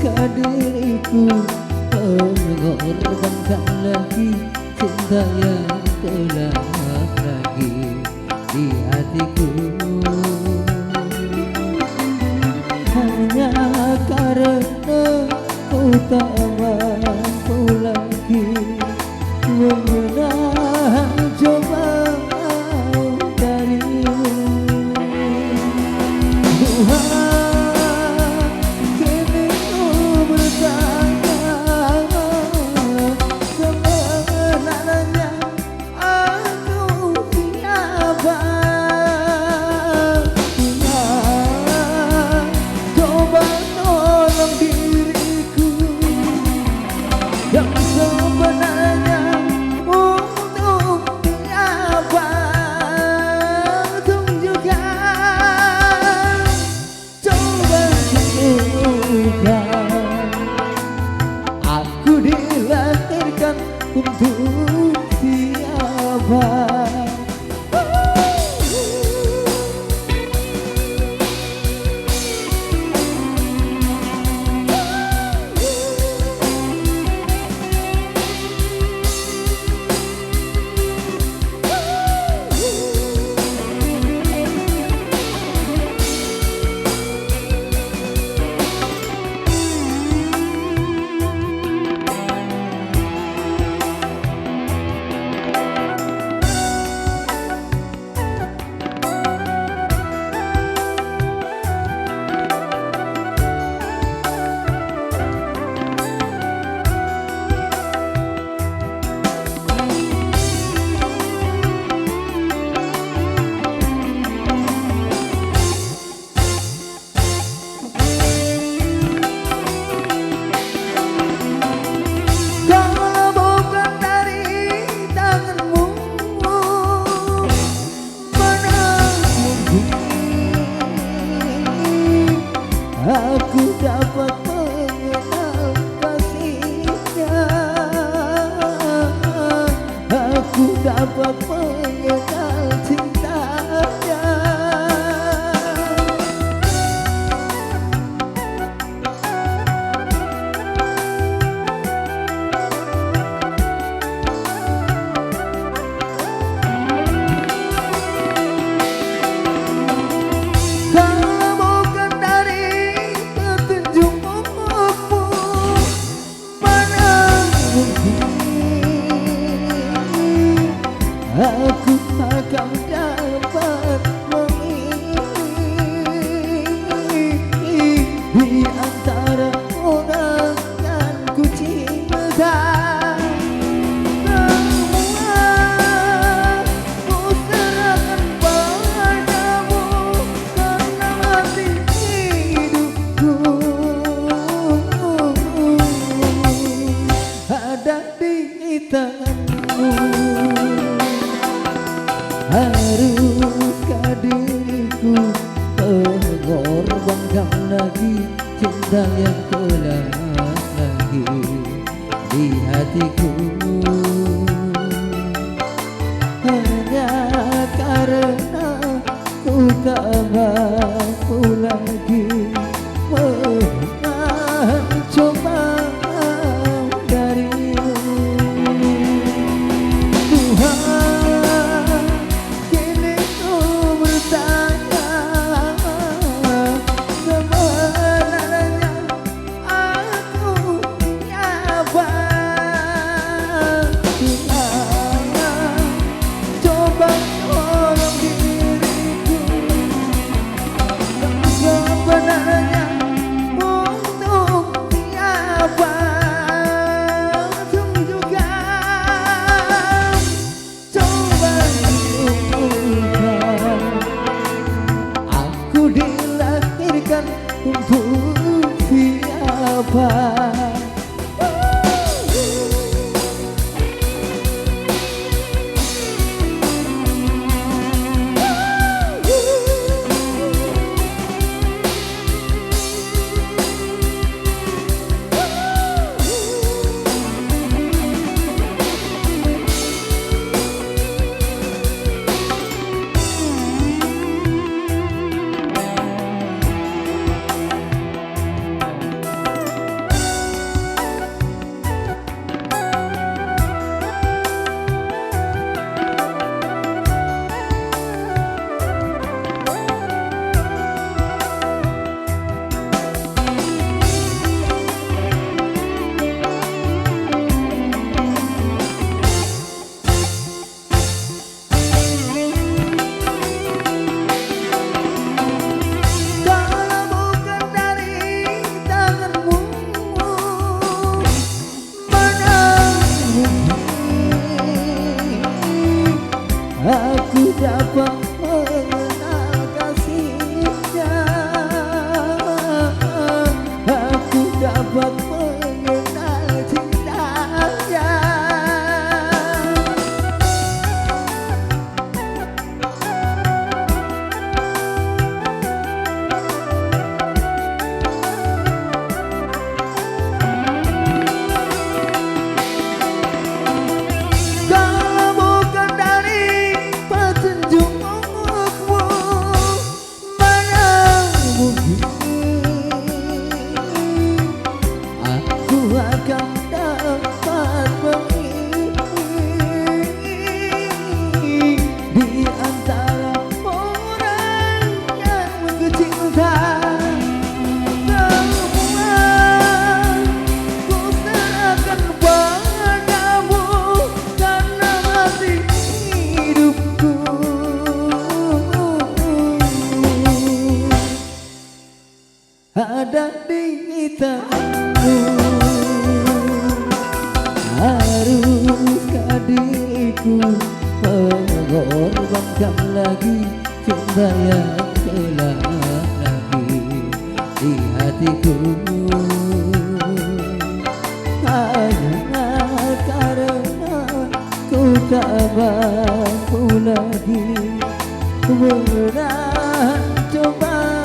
diriku, mengorbankan lagi cinta yang telah lagi di hatiku. Hanya karena ku tak mampu lagi menahan cobaan darimu. Tuhan, kini ku bertanya, sebenarnya aku siapa? Tuhan, coba tolong diriku yang sebenarnya untuk siapa. Tunjukkan, coba tunjukkan, aku dilahirkan untuk siapa. Aku dapat mengenal kasihnya, aku dapat mengenal cintanya. Aku akan dapat memilih di antara orang yang ku cinta. Semua ku serahkan padamu karena hati hidupku ada di tanganmu. Haruskah diriku mengorbankan lagi cinta yang telah lagi di hatiku? Hanya karena ku tak mampu lagi menahan cobaan darimu. Tuhan, kini ku bertanya, sebenarnya aku siapa? Tuhan, coba tolong diriku yang sebenarnya untuk siapa. Tunjukkan, coba tunjukkan, aku dilahirkan untuk siapa. ada di tanganmu. Haruskah diriku mengorbankan lagi cinta yang telah lagi di hatiku, hanya karena ku tak mampu lagi menahan cobaan